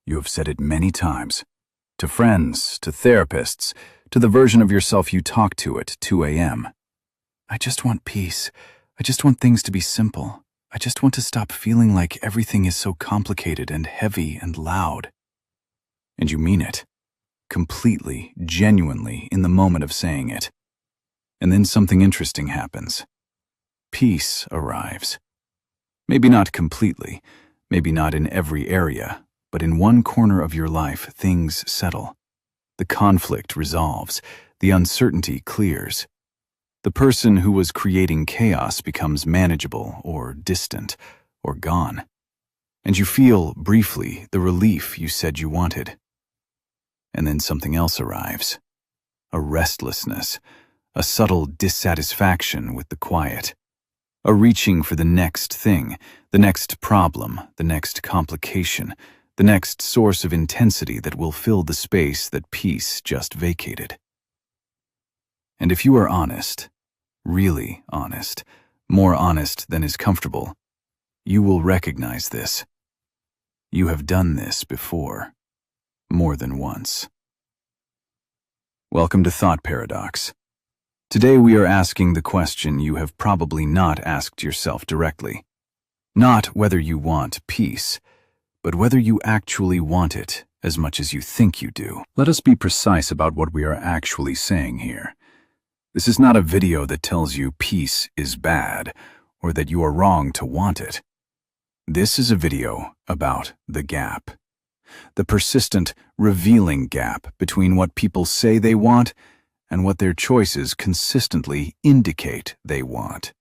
You have said it many times. To friends, to therapists, to the version of yourself you talk to at 2 a.m. I just want peace. I just want things to be simple. I just want to stop feeling like everything is so complicated and heavy and loud. And you mean it. Completely, genuinely, in the moment of saying it. And then something interesting happens. Peace arrives. Maybe not completely, maybe not in every area, but in one corner of your life, things settle. The conflict resolves. The uncertainty clears. The person who was creating chaos becomes manageable or distant or gone. And you feel, briefly, the relief you said you wanted. And then something else arrives. A restlessness, a subtle dissatisfaction with the quiet. A reaching for the next thing, the next problem, the next complication, the next source of intensity that will fill the space that peace just vacated. And if you are honest, really honest, more honest than is comfortable, you will recognize this. You have done this before, more than once. Welcome to Thought Paradox. Today we are asking the question you have probably not asked yourself directly. Not whether you want peace, but whether you actually want it as much as you think you do. Let us be precise about what we are actually saying here. This is not a video that tells you peace is bad or that you are wrong to want it. This is a video about the gap. The persistent, revealing gap between what people say they want and what their choices consistently indicate they want.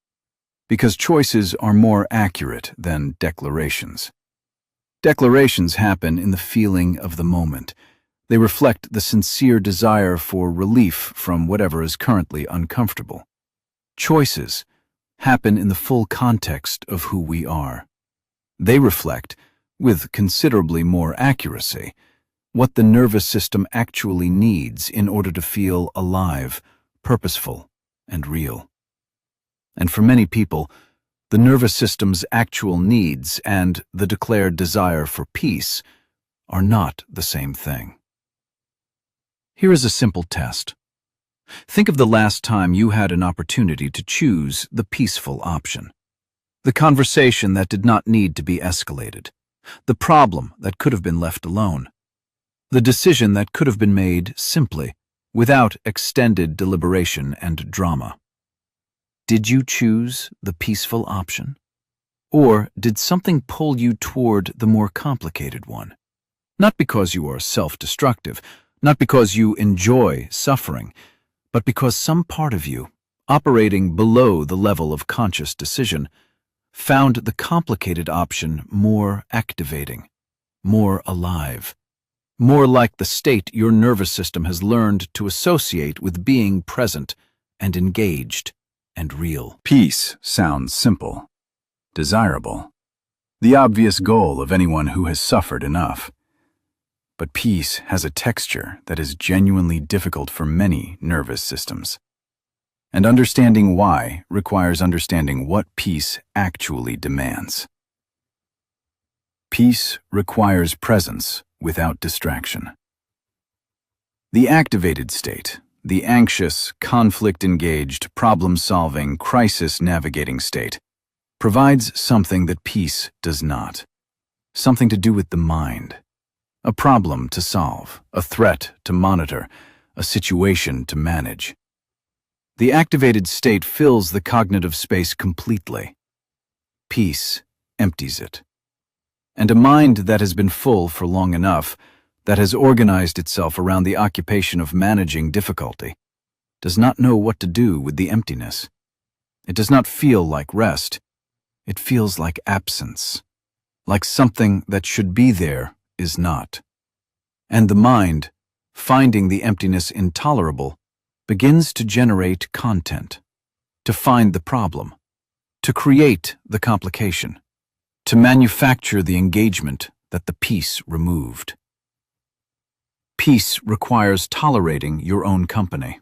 Because choices are more accurate than declarations. Declarations happen in the feeling of the moment. They reflect the sincere desire for relief from whatever is currently uncomfortable. Choices happen in the full context of who we are. They reflect, with considerably more accuracy, what the nervous system actually needs in order to feel alive, purposeful, and real. And for many people, the nervous system's actual needs and the declared desire for peace are not the same thing. Here is a simple test. Think of the last time you had an opportunity to choose the peaceful option. The conversation that did not need to be escalated. The problem that could have been left alone. The decision that could have been made simply, without extended deliberation and drama. Did you choose the peaceful option? Or did something pull you toward the more complicated one? Not because you are self-destructive, not because you enjoy suffering, but because some part of you, operating below the level of conscious decision, found the complicated option more activating, more alive, more like the state your nervous system has learned to associate with being present and engaged and real. Peace sounds simple, desirable, the obvious goal of anyone who has suffered enough. But peace has a texture that is genuinely difficult for many nervous systems. And understanding why requires understanding what peace actually demands. Peace requires presence without distraction. The activated state, the anxious, conflict-engaged, problem-solving, crisis-navigating state, provides something that peace does not. Something to do with the mind. A problem to solve, a threat to monitor, a situation to manage. The activated state fills the cognitive space completely. Peace empties it. And a mind that has been full for long enough, that has organized itself around the occupation of managing difficulty, does not know what to do with the emptiness. It does not feel like rest. It feels like absence, like something that should be there is not. And the mind, finding the emptiness intolerable, begins to generate content, to find the problem, to create the complication, to manufacture the engagement that the peace removed. Peace requires tolerating your own company.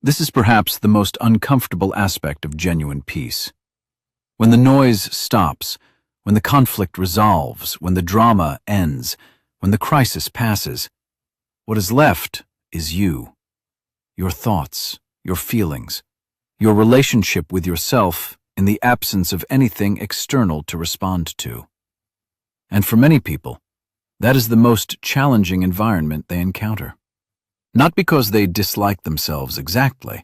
This is perhaps the most uncomfortable aspect of genuine peace. When the noise stops, when the conflict resolves, when the drama ends, when the crisis passes, what is left is you, your thoughts, your feelings, your relationship with yourself in the absence of anything external to respond to. And for many people, that is the most challenging environment they encounter. Not because they dislike themselves exactly,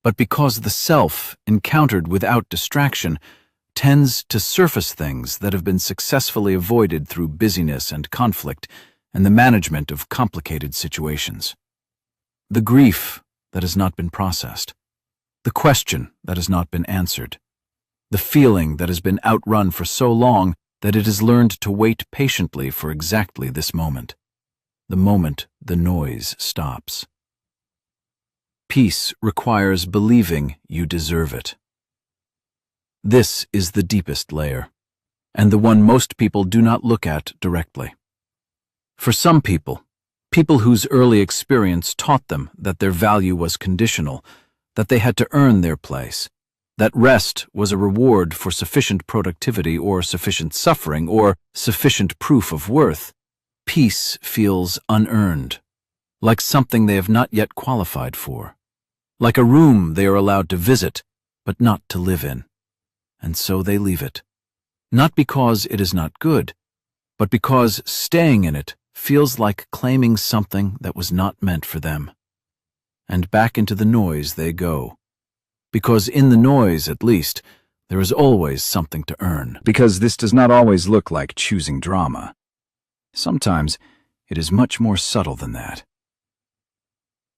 but because the self, encountered without distraction, tends to surface things that have been successfully avoided through busyness and conflict and the management of complicated situations. The grief that has not been processed, the question that has not been answered, the feeling that has been outrun for so long that it has learned to wait patiently for exactly this moment, the moment the noise stops. Peace requires believing you deserve it. This is the deepest layer, and the one most people do not look at directly. For some people, people whose early experience taught them that their value was conditional, that they had to earn their place, that rest was a reward for sufficient productivity or sufficient suffering or sufficient proof of worth, peace feels unearned, like something they have not yet qualified for, like a room they are allowed to visit but not to live in. And so they leave it, not because it is not good, but because staying in it feels like claiming something that was not meant for them. And back into the noise they go. Because in the noise, at least, there is always something to earn. Because this does not always look like choosing drama. Sometimes it is much more subtle than that.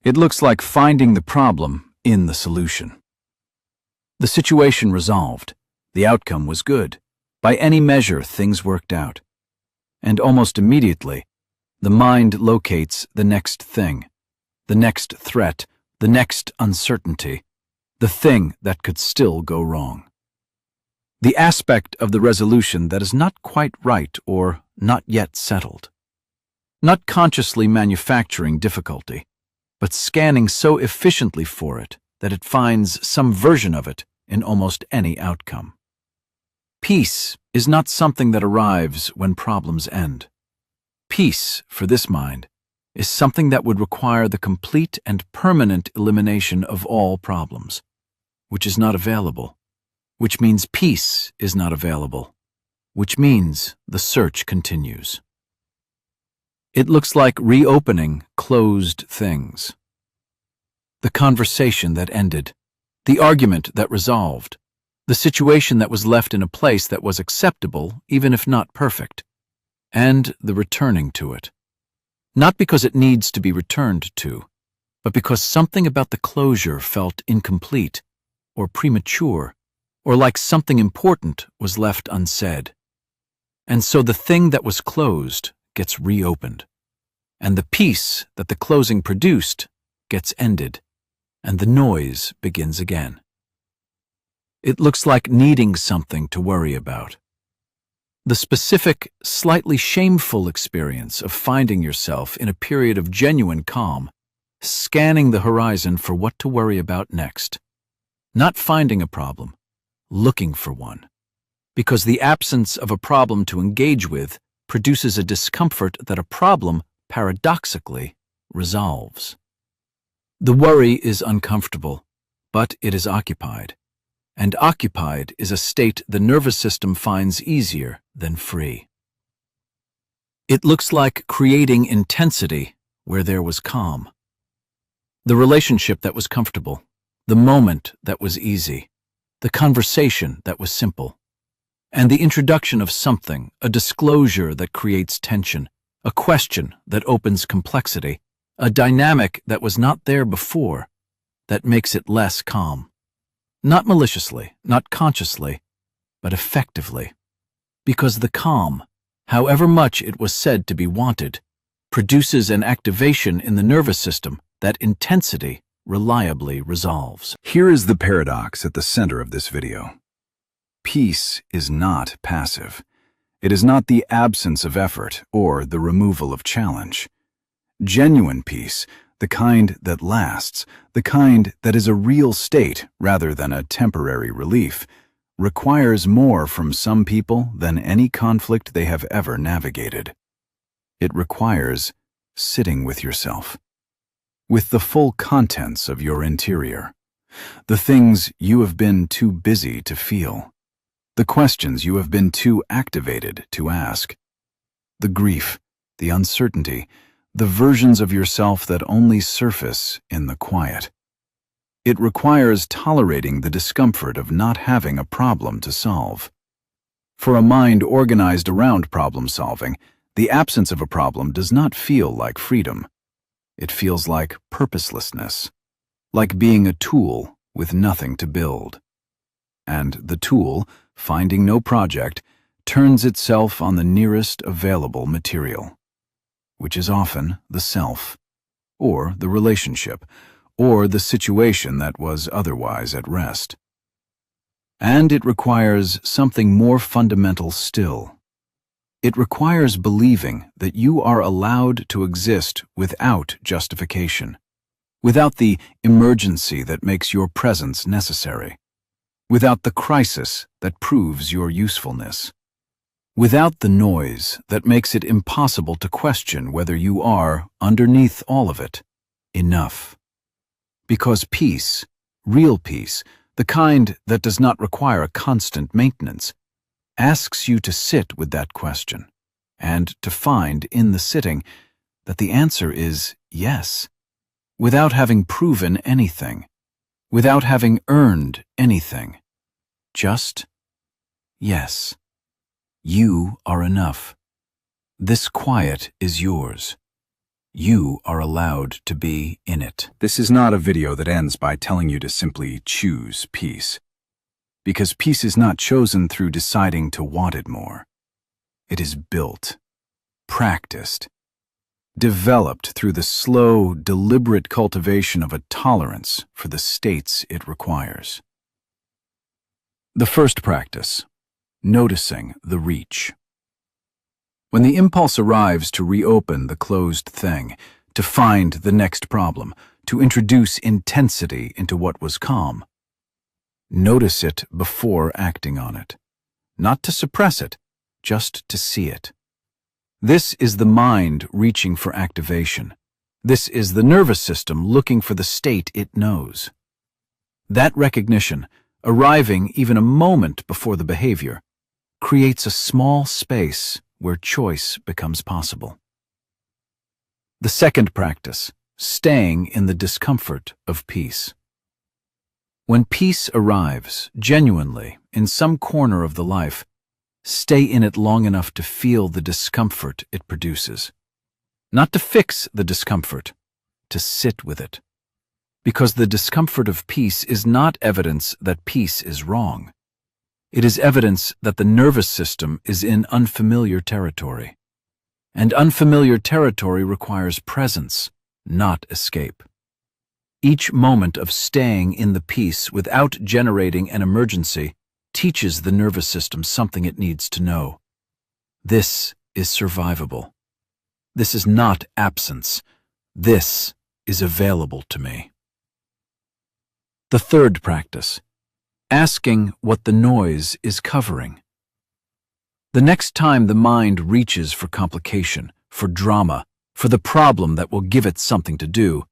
It looks like finding the problem in the solution. The situation resolved. The outcome was good. By any measure, things worked out. And almost immediately, the mind locates the next thing, the next threat, the next uncertainty, the thing that could still go wrong. The aspect of the resolution that is not quite right or not yet settled. Not consciously manufacturing difficulty, but scanning so efficiently for it that it finds some version of it in almost any outcome. Peace is not something that arrives when problems end. Peace, for this mind, is something that would require the complete and permanent elimination of all problems, which is not available, which means peace is not available, which means the search continues. It looks like reopening closed things. The conversation that ended, the argument that resolved, the situation that was left in a place that was acceptable, even if not perfect, and the returning to it. Not because it needs to be returned to, but because something about the closure felt incomplete, or premature, or like something important was left unsaid. And so the thing that was closed gets reopened, and the peace that the closing produced gets ended, and the noise begins again. It looks like needing something to worry about. The specific, slightly shameful experience of finding yourself in a period of genuine calm, scanning the horizon for what to worry about next. Not finding a problem, looking for one. Because the absence of a problem to engage with produces a discomfort that a problem, paradoxically, resolves. The worry is uncomfortable, but it is occupied. And occupied is a state the nervous system finds easier than free. It looks like creating intensity where there was calm. The relationship that was comfortable, the moment that was easy, the conversation that was simple, and the introduction of something, a disclosure that creates tension, a question that opens complexity, a dynamic that was not there before, that makes it less calm. Not maliciously, not consciously, but effectively. Because the calm, however much it was said to be wanted, produces an activation in the nervous system that intensity reliably resolves. Here is the paradox at the center of this video. Peace is not passive. It is not the absence of effort or the removal of challenge. Genuine peace, the kind that lasts, the kind that is a real state rather than a temporary relief, requires more from some people than any conflict they have ever navigated. It requires sitting with yourself, with the full contents of your interior, the things you have been too busy to feel, the questions you have been too activated to ask, the grief, the uncertainty, the versions of yourself that only surface in the quiet. It requires tolerating the discomfort of not having a problem to solve. For a mind organized around problem solving, the absence of a problem does not feel like freedom. It feels like purposelessness, like being a tool with nothing to build. And the tool, finding no project, turns itself on the nearest available material, which is often the self, or the relationship, or the situation that was otherwise at rest. And it requires something more fundamental still. It requires believing that you are allowed to exist without justification, without the emergency that makes your presence necessary, without the crisis that proves your usefulness, without the noise that makes it impossible to question whether you are, underneath all of it, enough. Because peace, real peace, the kind that does not require a constant maintenance, asks you to sit with that question and to find in the sitting that the answer is yes, without having proven anything, without having earned anything. Just yes. You are enough. This quiet is yours. You are allowed to be in it. This is not a video that ends by telling you to simply choose peace, because peace is not chosen through deciding to want it more. It is built, practiced, developed through the slow, deliberate cultivation of a tolerance for the states it requires. The first practice, noticing the reach. When the impulse arrives to reopen the closed thing, to find the next problem, to introduce intensity into what was calm, notice it before acting on it. Not to suppress it, just to see it. This is the mind reaching for activation. This is the nervous system looking for the state it knows. That recognition, arriving even a moment before the behavior, creates a small space where choice becomes possible. The second practice, staying in the discomfort of peace. When peace arrives, genuinely, in some corner of the life, stay in it long enough to feel the discomfort it produces. Not to fix the discomfort, to sit with it. Because the discomfort of peace is not evidence that peace is wrong. It is evidence that the nervous system is in unfamiliar territory. And unfamiliar territory requires presence, not escape. Each moment of staying in the peace without generating an emergency teaches the nervous system something it needs to know. This is survivable. This is not absence. This is available to me. The third practice, asking what the noise is covering. The next time the mind reaches for complication, for drama, for the problem that will give it something to do,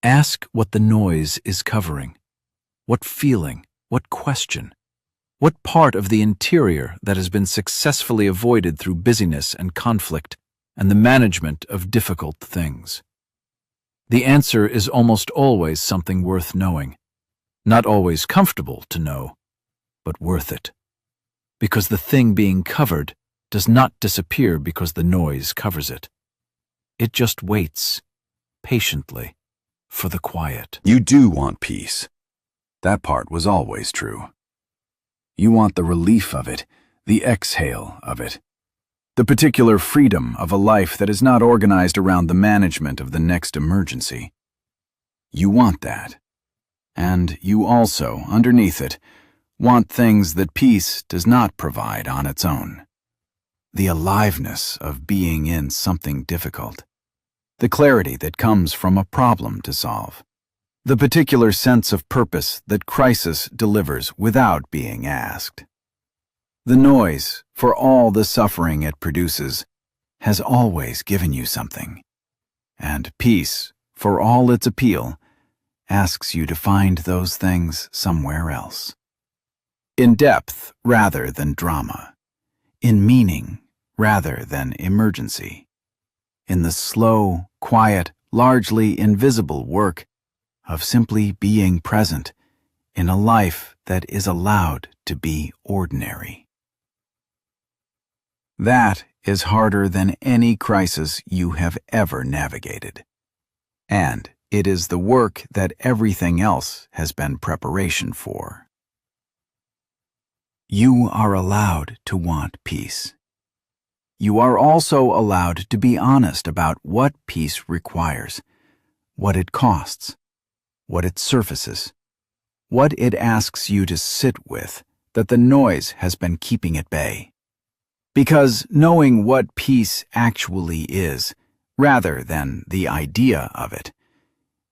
ask what the noise is covering. What feeling, what question, what part of the interior that has been successfully avoided through busyness and conflict and the management of difficult things. The answer is almost always something worth knowing. Not always comfortable to know, but worth it. Because the thing being covered does not disappear because the noise covers it. It just waits, patiently, for the quiet. You do want peace. That part was always true. You want the relief of it, the exhale of it, the particular freedom of a life that is not organized around the management of the next emergency. You want that. And you also, underneath it, want things that peace does not provide on its own. The aliveness of being in something difficult. The clarity that comes from a problem to solve. the particular sense of purpose that crisis delivers without being asked. The noise, for all the suffering it produces, has always given you something. And peace, for all its appeal, asks you to find those things somewhere else. In depth rather than drama. In meaning rather than emergency. In the slow, quiet, largely invisible work of simply being present in a life that is allowed to be ordinary. That is harder than any crisis you have ever navigated. And it is the work that everything else has been preparation for. You are allowed to want peace. You are also allowed to be honest about what peace requires, what it costs, what it surfaces, what it asks you to sit with that the noise has been keeping at bay. Because knowing what peace actually is, rather than the idea of it,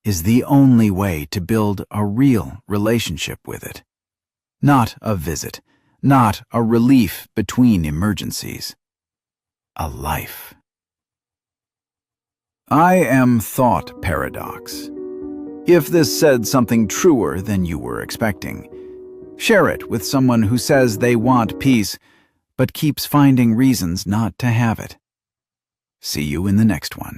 is the only way to build a real relationship with it. Not a visit, not a relief between emergencies. A life. I am thought paradox. If this said something truer than you were expecting, share it with someone who says they want peace, but keeps finding reasons not to have it. See you in the next one.